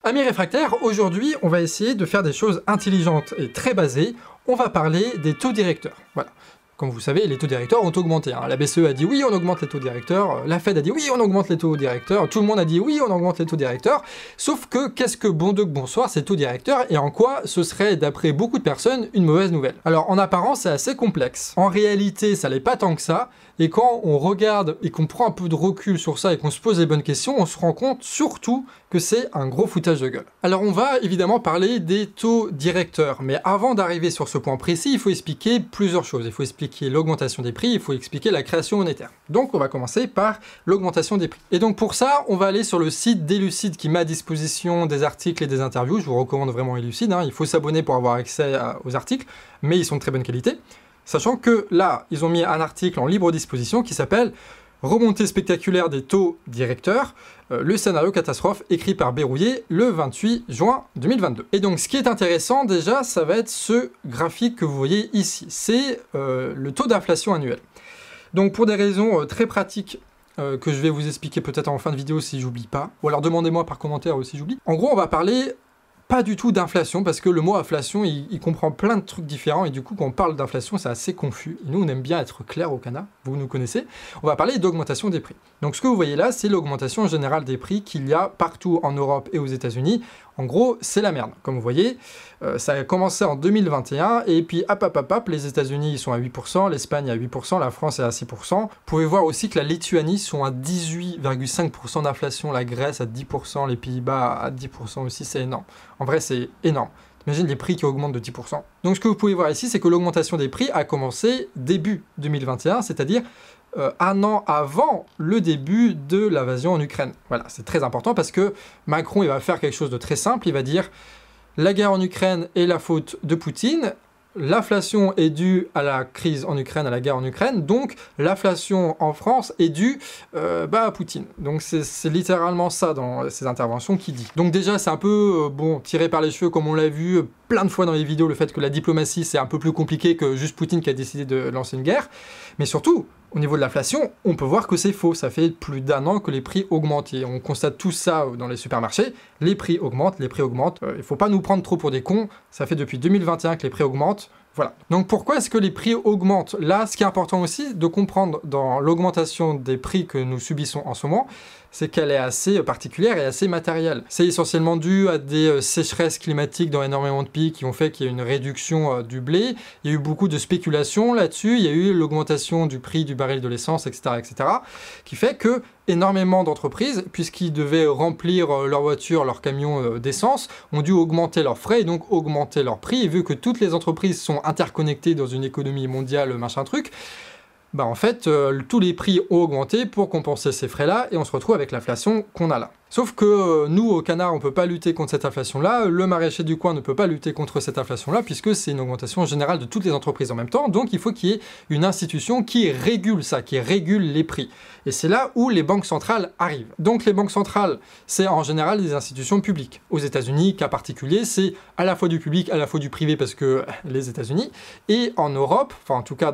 Amis réfractaires, aujourd'hui on va essayer de faire des choses intelligentes et très basées. On va parler des taux directeurs. Voilà. Comme vous savez, les taux directeurs ont augmenté. Hein. La BCE a dit oui, on augmente les taux directeurs. La Fed a dit oui, on augmente les taux directeurs. Tout le monde a dit oui, on augmente les taux directeurs. Sauf que, qu'est-ce que bon Dieu que bonsoir ces taux directeurs et en quoi ce serait, d'après beaucoup de personnes, une mauvaise nouvelle? Alors, en apparence, c'est assez complexe. En réalité, ça l'est pas tant que ça. Et quand on regarde et qu'on prend un peu de recul sur ça et qu'on se pose les bonnes questions, on se rend compte surtout que c'est un gros foutage de gueule. Alors on va évidemment parler des taux directeurs, mais avant d'arriver sur ce point précis, il faut expliquer plusieurs choses. Il faut expliquer l'augmentation des prix, il faut expliquer la création monétaire. Donc on va commencer par l'augmentation des prix. Et donc pour ça, on va aller sur le site d'Elucid qui met à disposition des articles et des interviews. Je vous recommande vraiment Elucid, hein. Il faut s'abonner pour avoir accès aux articles, mais ils sont de très bonne qualité. Sachant que là, ils ont mis un article en libre disposition qui s'appelle « Remontée spectaculaire des taux directeurs, le scénario catastrophe » écrit par Berrouillet le 28 juin 2022. Et donc ce qui est intéressant déjà, ça va être ce graphique que vous voyez ici. C'est le taux d'inflation annuel. Donc pour des raisons très pratiques, que je vais vous expliquer peut-être en fin de vidéo si j'oublie pas, ou alors demandez-moi par commentaire si j'oublie. En gros, on va parler pas du tout d'inflation, parce que le mot inflation, il comprend plein de trucs différents, et du coup, quand on parle d'inflation, c'est assez confus. Et nous, on aime bien être clair au Canada, vous nous connaissez. On va parler d'augmentation des prix. Donc ce que vous voyez là, c'est l'augmentation générale des prix qu'il y a partout en Europe et aux États-Unis. En gros, c'est la merde. Comme vous voyez, ça a commencé en 2021, et puis hop, les États-Unis ils sont à 8%, l'Espagne à 8%, la France est à 6%. Vous pouvez voir aussi que la Lituanie sont à 18,5% d'inflation, la Grèce à 10%, les Pays-Bas à 10% aussi, c'est énorme. En vrai, c'est énorme. Imagine les prix qui augmentent de 10%. Donc ce que vous pouvez voir ici, c'est que l'augmentation des prix a commencé début 2021, c'est-à-dire un an avant le début de l'invasion en Ukraine. Voilà, c'est très important parce que Macron, il va faire quelque chose de très simple, il va dire « La guerre en Ukraine est la faute de Poutine ». L'inflation est due à la crise en Ukraine, à la guerre en Ukraine, donc l'inflation en France est due à Poutine. Donc c'est littéralement ça dans ces interventions qu'il dit. Donc déjà c'est un peu tiré par les cheveux comme on l'a vu plein de fois dans les vidéos, le fait que la diplomatie c'est un peu plus compliqué que juste Poutine qui a décidé de lancer une guerre, mais surtout au niveau de l'inflation, on peut voir que c'est faux, ça fait plus d'un an que les prix augmentent, et on constate tout ça dans les supermarchés, les prix augmentent, il faut pas nous prendre trop pour des cons, ça fait depuis 2021 que les prix augmentent, voilà. Donc pourquoi est-ce que les prix augmentent? Là, ce qui est important aussi de comprendre dans l'augmentation des prix que nous subissons en ce moment, c'est qu'elle est assez particulière et assez matérielle. C'est essentiellement dû à des sécheresses climatiques dans énormément de pays qui ont fait qu'il y a une réduction du blé. Il y a eu beaucoup de spéculation là-dessus, il y a eu l'augmentation du prix du baril de l'essence, etc., qui fait que énormément d'entreprises, puisqu'ils devaient remplir leurs voitures, leurs camions d'essence, ont dû augmenter leurs frais et donc augmenter leurs prix. Et vu que toutes les entreprises sont interconnectées dans une économie mondiale, machin truc, en fait, tous les prix ont augmenté pour compenser ces frais-là, et on se retrouve avec l'inflation qu'on a là. Sauf que nous, au Canard, on ne peut pas lutter contre cette inflation-là, le maraîcher du coin ne peut pas lutter contre cette inflation-là, puisque c'est une augmentation générale de toutes les entreprises en même temps, donc il faut qu'il y ait une institution qui régule ça, qui régule les prix. Et c'est là où les banques centrales arrivent. Donc les banques centrales, c'est en général des institutions publiques. Aux États-Unis, cas particulier, c'est à la fois du public, à la fois du privé, parce que les États-Unis, et en Europe, enfin en tout cas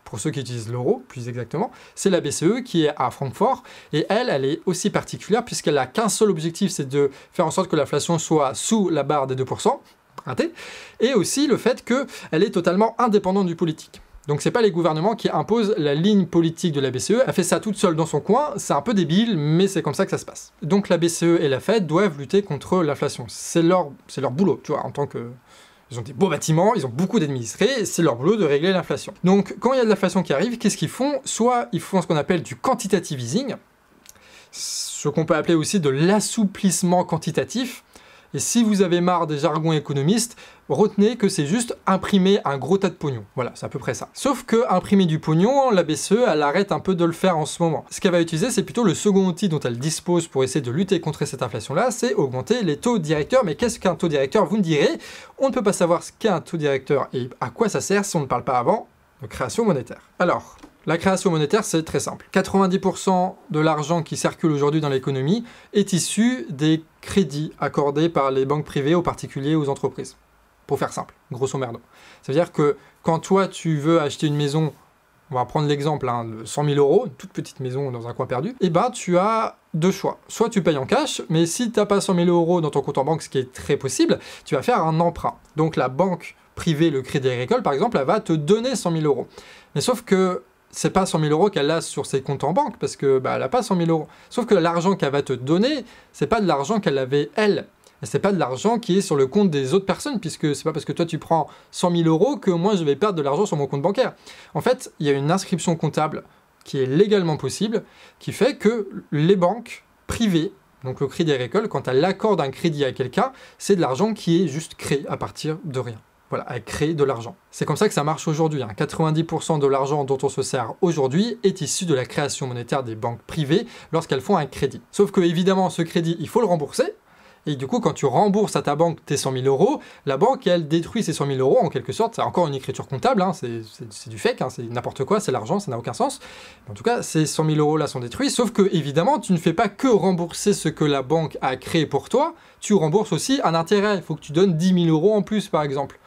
pour ceux qui utilisent l'euro, plus exactement, c'est la BCE qui est à Francfort, et elle est aussi particulière puisqu'elle n'a qu'un seul objectif, c'est de faire en sorte que l'inflation soit sous la barre des 2%, raté, et aussi le fait qu'elle est totalement indépendante du politique. Donc c'est pas les gouvernements qui imposent la ligne politique de la BCE, elle fait ça toute seule dans son coin, c'est un peu débile, mais c'est comme ça que ça se passe. Donc la BCE et la Fed doivent lutter contre l'inflation, c'est leur boulot, tu vois, en tant que... Ils ont des beaux bâtiments, ils ont beaucoup d'administrés, c'est leur boulot de régler l'inflation. Donc quand il y a de l'inflation qui arrive, qu'est-ce qu'ils font? Soit ils font ce qu'on appelle du quantitative easing, ce qu'on peut appeler aussi de l'assouplissement quantitatif. Et si vous avez marre des jargons économistes, retenez que c'est juste imprimer un gros tas de pognon. Voilà, c'est à peu près ça. Sauf que imprimer du pognon, la BCE, elle arrête un peu de le faire en ce moment. Ce qu'elle va utiliser, c'est plutôt le second outil dont elle dispose pour essayer de lutter contre cette inflation-là, c'est augmenter les taux directeurs. Mais qu'est-ce qu'un taux directeur? Vous me direz, on ne peut pas savoir ce qu'est un taux directeur et à quoi ça sert si on ne parle pas avant de création monétaire. Alors, la création monétaire, c'est très simple. 90% de l'argent qui circule aujourd'hui dans l'économie est issu des crédits accordés par les banques privées aux particuliers, aux entreprises. Pour faire simple, grosso merdo. Ça veut dire que quand toi, tu veux acheter une maison on va prendre l'exemple de 100 000 euros, une toute petite maison dans un coin perdu, et ben tu as deux choix. Soit tu payes en cash, mais si tu n'as pas 100 000 euros dans ton compte en banque, ce qui est très possible, tu vas faire un emprunt. Donc la banque privée, le Crédit Agricole par exemple, elle va te donner 100 000 euros. Mais sauf que c'est pas 100 000 euros qu'elle a sur ses comptes en banque, parce que elle n'a pas 100 000 euros. Sauf que l'argent qu'elle va te donner, c'est pas de l'argent qu'elle avait elle. Et c'est pas de l'argent qui est sur le compte des autres personnes, puisque c'est pas parce que toi tu prends 100 000 euros que moi je vais perdre de l'argent sur mon compte bancaire. En fait, il y a une inscription comptable qui est légalement possible, qui fait que les banques privées, donc le Crédit Agricole, quand elle accorde un crédit à quelqu'un, c'est de l'argent qui est juste créé à partir de rien. Voilà, elle crée de l'argent. C'est comme ça que ça marche aujourd'hui. 90% de l'argent dont on se sert aujourd'hui est issu de la création monétaire des banques privées lorsqu'elles font un crédit. Sauf que évidemment, ce crédit, il faut le rembourser. Et du coup, quand tu rembourses à ta banque tes 100 000 euros, la banque, elle détruit ces 100 000 euros en quelque sorte. C'est encore une écriture comptable, c'est du fake, c'est n'importe quoi, c'est l'argent, ça n'a aucun sens. En tout cas, ces 100 000 euros là sont détruits, sauf que évidemment, tu ne fais pas que rembourser ce que la banque a créé pour toi, tu rembourses aussi un intérêt. Il faut que tu donnes 10 000 euros en plus, par exemple.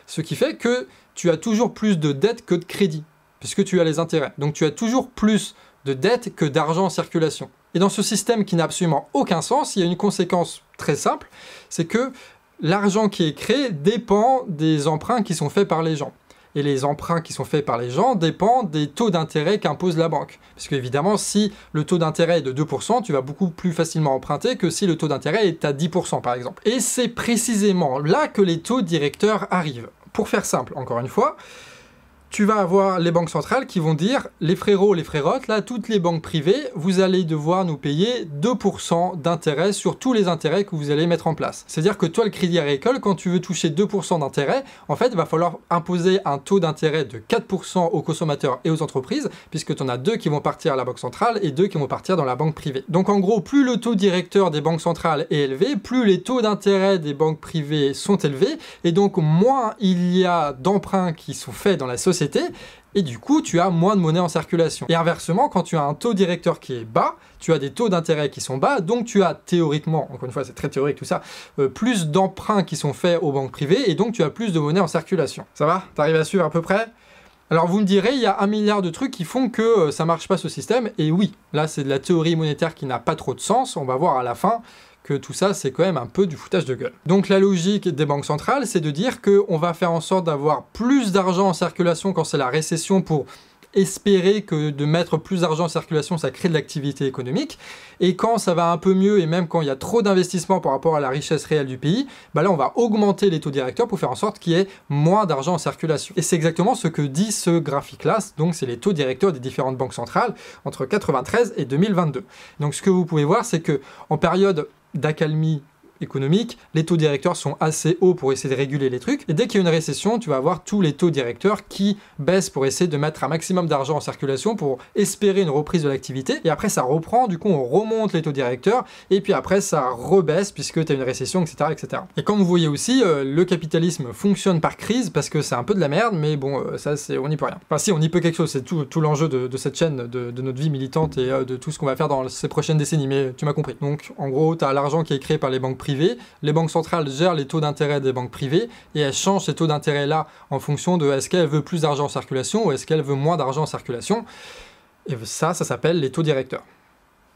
Ce qui fait que tu as toujours plus de dettes que de crédit, puisque tu as les intérêts. Donc tu as toujours plus de dettes que d'argent en circulation. Et dans ce système qui n'a absolument aucun sens, il y a une conséquence très simple, c'est que l'argent qui est créé dépend des emprunts qui sont faits par les gens. Et les emprunts qui sont faits par les gens dépendent des taux d'intérêt qu'impose la banque. Parce qu'évidemment, si le taux d'intérêt est de 2%, tu vas beaucoup plus facilement emprunter que si le taux d'intérêt est à 10% par exemple. Et c'est précisément là que les taux directeurs arrivent. Pour faire simple, encore une fois, tu vas avoir les banques centrales qui vont dire « Les frérots, les frérottes, là, toutes les banques privées, vous allez devoir nous payer 2% d'intérêt sur tous les intérêts que vous allez mettre en place. » C'est-à-dire que toi, le Crédit Agricole, quand tu veux toucher 2% d'intérêt, en fait, il va falloir imposer un taux d'intérêt de 4% aux consommateurs et aux entreprises, puisque tu en as 2 qui vont partir à la banque centrale et 2 qui vont partir dans la banque privée. Donc en gros, plus le taux directeur des banques centrales est élevé, plus les taux d'intérêt des banques privées sont élevés, et donc moins il y a d'emprunts qui sont faits dans la société, et du coup tu as moins de monnaie en circulation. Et inversement, quand tu as un taux directeur qui est bas, tu as des taux d'intérêt qui sont bas, donc tu as théoriquement, encore une fois c'est très théorique tout ça, plus d'emprunts qui sont faits aux banques privées, et donc tu as plus de monnaie en circulation. Ça va? T'arrives à suivre à peu près? Alors vous me direz, il y a 1 milliard de trucs qui font que ça marche pas ce système, et oui, là c'est de la théorie monétaire qui n'a pas trop de sens, on va voir à la fin que tout ça, c'est quand même un peu du foutage de gueule. Donc la logique des banques centrales, c'est de dire qu'on va faire en sorte d'avoir plus d'argent en circulation quand c'est la récession pour espérer que de mettre plus d'argent en circulation, ça crée de l'activité économique. Et quand ça va un peu mieux, et même quand il y a trop d'investissements par rapport à la richesse réelle du pays, là on va augmenter les taux directeurs pour faire en sorte qu'il y ait moins d'argent en circulation. Et c'est exactement ce que dit ce graphique-là, donc c'est les taux directeurs des différentes banques centrales entre 1993 et 2022. Donc ce que vous pouvez voir, c'est que en période d'accalmie économique, les taux directeurs sont assez hauts pour essayer de réguler les trucs, et dès qu'il y a une récession, tu vas avoir tous les taux directeurs qui baissent pour essayer de mettre un maximum d'argent en circulation pour espérer une reprise de l'activité, et après ça reprend, du coup on remonte les taux directeurs, et puis après ça rebaisse puisque tu as une récession, etc., etc. Et comme vous voyez aussi, le capitalisme fonctionne par crise, parce que c'est un peu de la merde, mais bon, ça on n'y peut rien. Enfin si, on y peut quelque chose, c'est tout l'enjeu de cette chaîne, de notre vie militante, et de tout ce qu'on va faire dans ces prochaines décennies, mais tu m'as compris. Donc en gros, tu as l'argent qui est créé par les banques privées, les banques centrales gèrent les taux d'intérêt des banques privées et elles changent ces taux d'intérêt-là en fonction de est-ce qu'elle veut plus d'argent en circulation ou est-ce qu'elle veut moins d'argent en circulation. Et ça s'appelle les taux directeurs.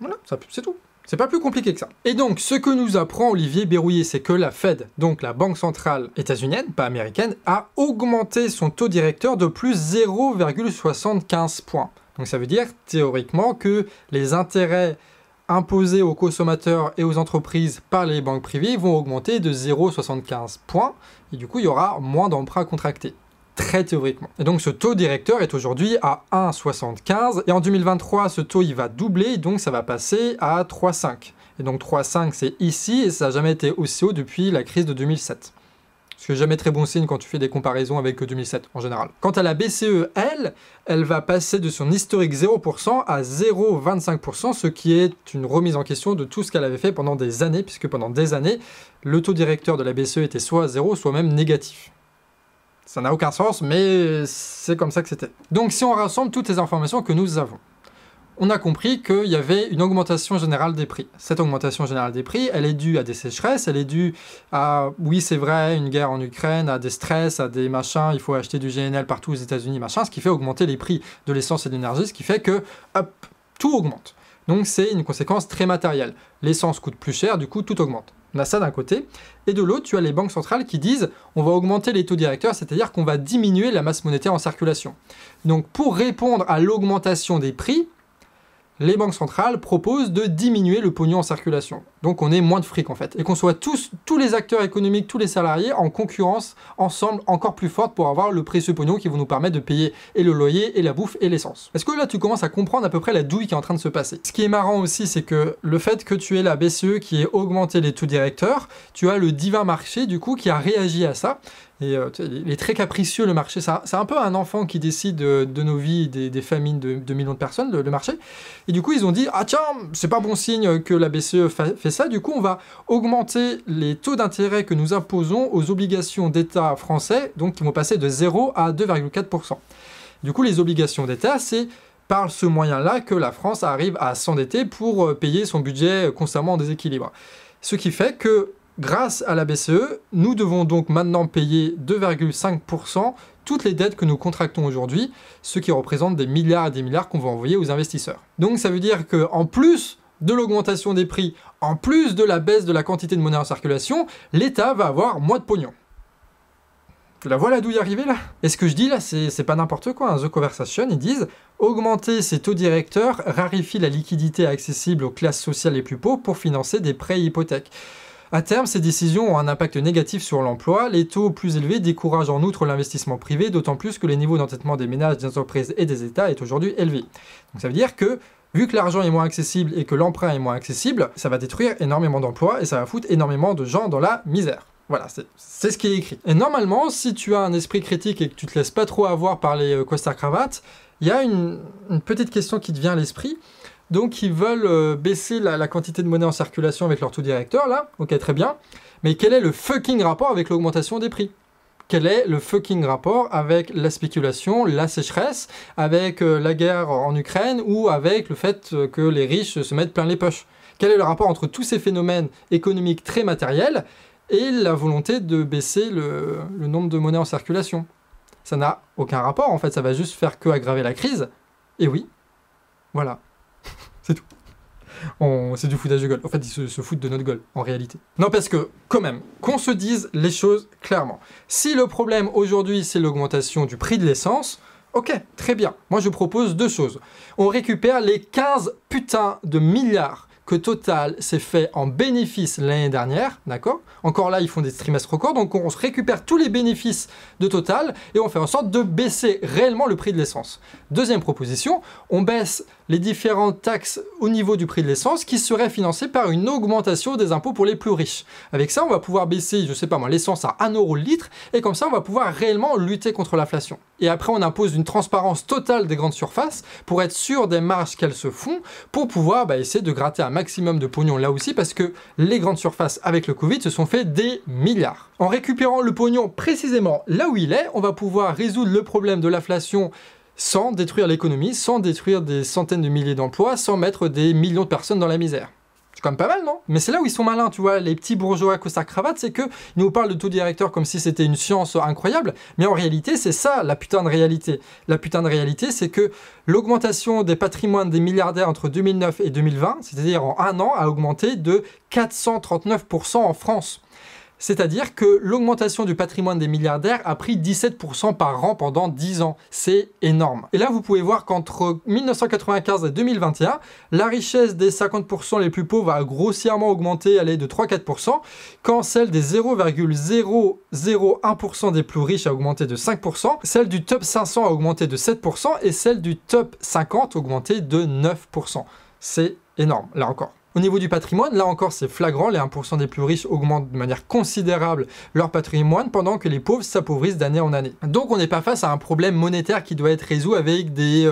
Voilà, c'est tout. C'est pas plus compliqué que ça. Et donc, ce que nous apprend Olivier Berrouillet, c'est que la Fed, donc la banque centrale états-unienne, pas américaine, a augmenté son taux directeur de plus 0,75 points. Donc ça veut dire, théoriquement, que les intérêts imposés aux consommateurs et aux entreprises par les banques privées vont augmenter de 0,75 points, et du coup il y aura moins d'emprunts contractés, très théoriquement. Et donc ce taux directeur est aujourd'hui à 1,75, et en 2023 ce taux il va doubler, donc ça va passer à 3,5. Et donc 3,5 c'est ici, et ça n'a jamais été aussi haut depuis la crise de 2007. Ce qui n'est jamais très bon signe quand tu fais des comparaisons avec 2007 en général. Quant à la BCE, elle va passer de son historique 0% à 0,25%, ce qui est une remise en question de tout ce qu'elle avait fait pendant des années, puisque pendant des années, le taux directeur de la BCE était soit 0, soit même négatif. Ça n'a aucun sens, mais c'est comme ça que c'était. Donc si on rassemble toutes les informations que nous avons, on a compris qu'il y avait une augmentation générale des prix. Cette augmentation générale des prix, elle est due à des sécheresses, elle est due à, oui c'est vrai, une guerre en Ukraine, à des stress, à des machins, il faut acheter du GNL partout aux États-Unis, machin, ce qui fait augmenter les prix de l'essence et de l'énergie, ce qui fait que, hop, tout augmente. Donc c'est une conséquence très matérielle. L'essence coûte plus cher, du coup tout augmente. On a ça d'un côté, et de l'autre, tu as les banques centrales qui disent on va augmenter les taux directeurs, c'est-à-dire qu'on va diminuer la masse monétaire en circulation. Donc pour répondre à l'augmentation des prix, les banques centrales proposent de diminuer le pognon en circulation. Donc on ait moins de fric en fait. Et qu'on soit tous les acteurs économiques, tous les salariés en concurrence ensemble encore plus forte pour avoir le précieux pognon qui vont nous permettre de payer et le loyer, et la bouffe, et l'essence. Est-ce que là tu commences à comprendre à peu près la douille qui est en train de se passer? Ce qui est marrant aussi, c'est que le fait que tu aies la BCE qui ait augmenté les taux directeurs, tu as le divin marché du coup qui a réagi à ça. Et il est très capricieux le marché, c'est un peu un enfant qui décide de nos vies, des familles de millions de personnes, le marché. Et du coup ils ont dit, ah tiens, c'est pas bon signe que la BCE fait ça, du coup on va augmenter les taux d'intérêt que nous imposons aux obligations d'État français, donc qui vont passer de 0 à 2,4%. Du coup les obligations d'État, c'est par ce moyen-là que la France arrive à s'endetter pour payer son budget constamment en déséquilibre. Ce qui fait que grâce à la BCE, nous devons donc maintenant payer 2,5% toutes les dettes que nous contractons aujourd'hui, ce qui représente des milliards et des milliards qu'on va envoyer aux investisseurs. Donc ça veut dire qu'en plus de l'augmentation des prix, en plus de la baisse de la quantité de monnaie en circulation, l'État va avoir moins de pognon. Tu la vois là d'où y arriver là? Et ce que je dis là, c'est pas n'importe quoi. The Conversation, ils disent « Augmenter ces taux directeurs raréfie la liquidité accessible aux classes sociales les plus pauvres pour financer des prêts et hypothèques. » À terme, ces décisions ont un impact négatif sur l'emploi. Les taux plus élevés découragent en outre l'investissement privé, d'autant plus que les niveaux d'endettement des ménages, des entreprises et des États est aujourd'hui élevé. Donc ça veut dire que, vu que l'argent est moins accessible et que l'emprunt est moins accessible, ça va détruire énormément d'emplois et ça va foutre énormément de gens dans la misère. Voilà, c'est ce qui est écrit. Et normalement, si tu as un esprit critique et que tu te laisses pas trop avoir par les costards-cravates, il y a une petite question qui te vient à l'esprit. Donc ils veulent baisser la quantité de monnaie en circulation avec leur taux directeur, là, ok très bien, mais quel est le fucking rapport avec l'augmentation des prix? Quel est le fucking rapport avec la spéculation, la sécheresse, avec la guerre en Ukraine ou avec le fait que les riches se mettent plein les poches? Quel est le rapport entre tous ces phénomènes économiques très matériels et la volonté de baisser le nombre de monnaie en circulation? Ça n'a aucun rapport, en fait, ça va juste faire que aggraver la crise. Et oui, voilà. C'est tout. C'est du foutage de gueule. En fait, ils se foutent de notre gueule, en réalité. Non, parce que, quand même, qu'on se dise les choses clairement. Si le problème aujourd'hui, c'est l'augmentation du prix de l'essence, ok, très bien. Moi, je propose deux choses. On récupère les 15 putains de milliards que Total s'est fait en bénéfice l'année dernière, d'accord? Encore là, ils font des trimestres records, donc on se récupère tous les bénéfices de Total et on fait en sorte de baisser réellement le prix de l'essence. Deuxième proposition, on baisse les différentes taxes au niveau du prix de l'essence qui seraient financées par une augmentation des impôts pour les plus riches. Avec ça, on va pouvoir baisser, je sais pas moi, l'essence à 1 € le litre et comme ça, on va pouvoir réellement lutter contre l'inflation. Et après, on impose une transparence totale des grandes surfaces pour être sûr des marges qu'elles se font pour pouvoir essayer de gratter un maximum de pognon là aussi parce que les grandes surfaces avec le Covid se sont fait des milliards. En récupérant le pognon précisément là où il est, on va pouvoir résoudre le problème de l'inflation sans détruire l'économie, sans détruire des centaines de milliers d'emplois, sans mettre des millions de personnes dans la misère. C'est quand même pas mal, non? Mais c'est là où ils sont malins, tu vois, les petits bourgeois costard-cravate, c'est qu'ils nous parlent de taux directeur comme si c'était une science incroyable, mais en réalité, c'est ça la putain de réalité. La putain de réalité, c'est que l'augmentation des patrimoines des milliardaires entre 2009 et 2020, c'est-à-dire en un an, a augmenté de 439% en France. C'est-à-dire que l'augmentation du patrimoine des milliardaires a pris 17% par an pendant 10 ans. C'est énorme. Et là, vous pouvez voir qu'entre 1995 et 2021, la richesse des 50% les plus pauvres a grossièrement augmenté, de 3-4%, quand celle des 0,001% des plus riches a augmenté de 5%, celle du top 500 a augmenté de 7% et celle du top 50 a augmenté de 9%. C'est énorme, là encore. Au niveau du patrimoine, là encore c'est flagrant, les 1% des plus riches augmentent de manière considérable leur patrimoine pendant que les pauvres s'appauvrissent d'année en année. Donc on n'est pas face à un problème monétaire qui doit être résolu avec des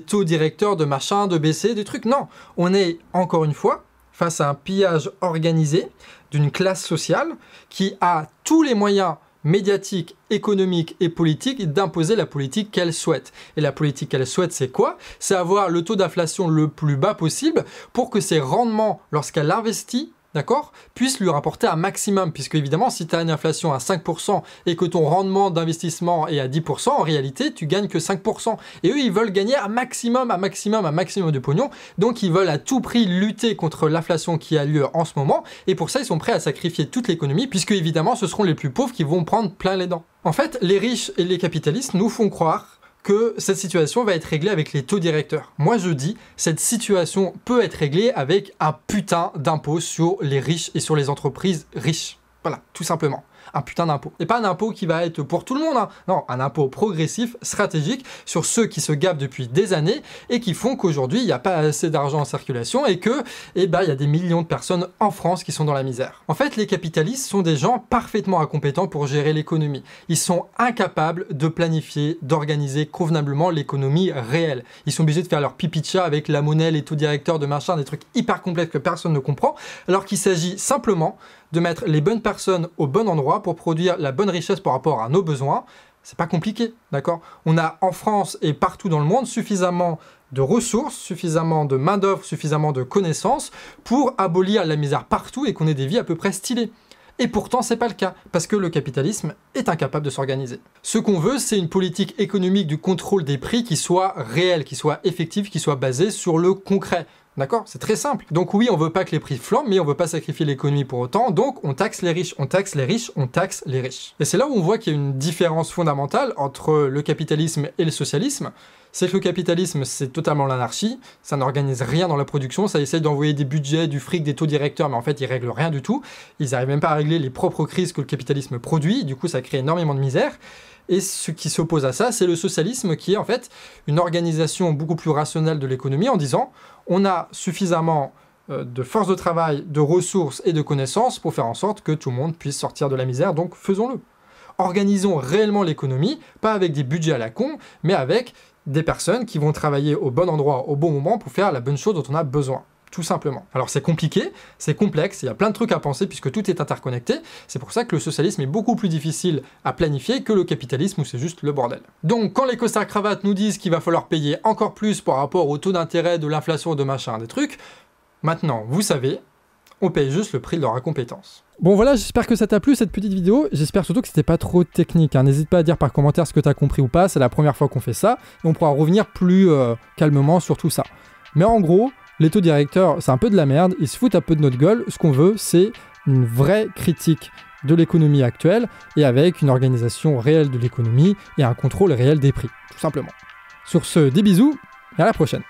taux directeurs de machin, de BC, des trucs. Non, on est encore une fois face à un pillage organisé d'une classe sociale qui a tous les moyens médiatique, économique et politique d'imposer la politique qu'elle souhaite. Et la politique qu'elle souhaite, c'est quoi? C'est avoir le taux d'inflation le plus bas possible pour que ses rendements, lorsqu'elle investit, d'accord, puissent lui rapporter un maximum, puisque évidemment, si tu as une inflation à 5% et que ton rendement d'investissement est à 10%, en réalité, tu gagnes que 5%. Et eux, ils veulent gagner un maximum de pognon, donc ils veulent à tout prix lutter contre l'inflation qui a lieu en ce moment, et pour ça, ils sont prêts à sacrifier toute l'économie, puisque évidemment, ce seront les plus pauvres qui vont prendre plein les dents. En fait, les riches et les capitalistes nous font croire que cette situation va être réglée avec les taux directeurs. Moi je dis, cette situation peut être réglée avec un putain d'impôt sur les riches et sur les entreprises riches. Voilà, tout simplement. Un putain d'impôt. Et pas un impôt qui va être pour tout le monde, hein. Non, un impôt progressif, stratégique, sur ceux qui se gavent depuis des années et qui font qu'aujourd'hui, il n'y a pas assez d'argent en circulation et que, il y a des millions de personnes en France qui sont dans la misère. En fait, les capitalistes sont des gens parfaitement incompétents pour gérer l'économie. Ils sont incapables de planifier, d'organiser convenablement l'économie réelle. Ils sont obligés de faire leur pipi de chat avec la monnaie, les taux directeurs de machin, des trucs hyper complexes que personne ne comprend, alors qu'il s'agit simplement de mettre les bonnes personnes au bon endroit pour produire la bonne richesse par rapport à nos besoins. C'est pas compliqué, d'accord? On a en France et partout dans le monde suffisamment de ressources, suffisamment de main-d'œuvre, suffisamment de connaissances pour abolir la misère partout et qu'on ait des vies à peu près stylées. Et pourtant, c'est pas le cas, parce que le capitalisme est incapable de s'organiser. Ce qu'on veut, c'est une politique économique du contrôle des prix qui soit réelle, qui soit effective, qui soit basée sur le concret. D'accord? C'est très simple. Donc oui, on veut pas que les prix flambent, mais on veut pas sacrifier l'économie pour autant, donc on taxe les riches, on taxe les riches, on taxe les riches. Et c'est là où on voit qu'il y a une différence fondamentale entre le capitalisme et le socialisme. C'est que le capitalisme, c'est totalement l'anarchie, ça n'organise rien dans la production, ça essaye d'envoyer des budgets, du fric, des taux directeurs, mais en fait, ils règlent rien du tout. Ils n'arrivent même pas à régler les propres crises que le capitalisme produit, du coup, ça crée énormément de misère. Et ce qui s'oppose à ça, c'est le socialisme qui est en fait une organisation beaucoup plus rationnelle de l'économie en disant on a suffisamment de force de travail, de ressources et de connaissances pour faire en sorte que tout le monde puisse sortir de la misère, donc faisons-le. Organisons réellement l'économie, pas avec des budgets à la con, mais avec des personnes qui vont travailler au bon endroit, au bon moment pour faire la bonne chose dont on a besoin. Tout simplement. Alors c'est compliqué, c'est complexe, il y a plein de trucs à penser puisque tout est interconnecté, c'est pour ça que le socialisme est beaucoup plus difficile à planifier que le capitalisme où c'est juste le bordel. Donc quand les costards cravates nous disent qu'il va falloir payer encore plus par rapport au taux d'intérêt, de l'inflation, de machin, des trucs, maintenant vous savez, on paye juste le prix de leur incompétence. Bon voilà, j'espère que ça t'a plu cette petite vidéo, j'espère surtout que c'était pas trop technique, hein. N'hésite pas à dire par commentaire ce que t'as compris ou pas, c'est la première fois qu'on fait ça, et on pourra revenir plus calmement sur tout ça. Mais en gros, les taux directeurs, c'est un peu de la merde, ils se foutent un peu de notre gueule. Ce qu'on veut, c'est une vraie critique de l'économie actuelle et avec une organisation réelle de l'économie et un contrôle réel des prix, tout simplement. Sur ce, des bisous et à la prochaine.